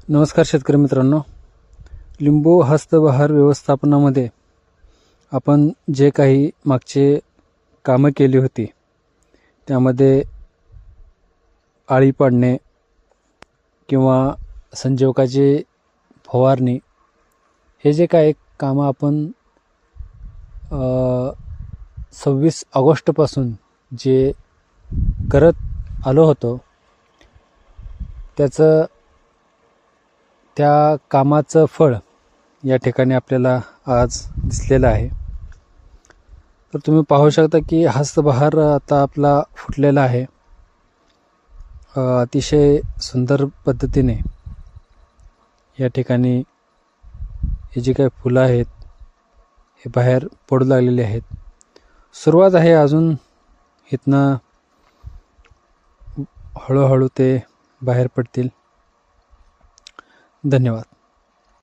नमस्कार शेतकरी मित्रांनो, लिंबू हस्तबहार व्यवस्थापनामध्ये आपण जे काही मागचे कामं केली होती त्यामध्ये आळी पाडणे किंवा संजीवकाची फवारणी हे जे काही कामं आपण 26 ऑगस्टपासून जे करत आलो होतो त्या कामाचं फळ या ठिकाणी आपल्याला आज दिसलेलं आहे। तर तुम्ही पाहू शकता की हस्तबहार आता आपला फुटलेला आहे। अतिशय सुंदर पद्धतीने या ठिकाणी हे जे काही फुलं आहेत हे बाहेर पडू लागलेले आहेत। सुरुवात आहे, अजून इथनं हळूहळू ते बाहेर पडतील। धन्यवाद।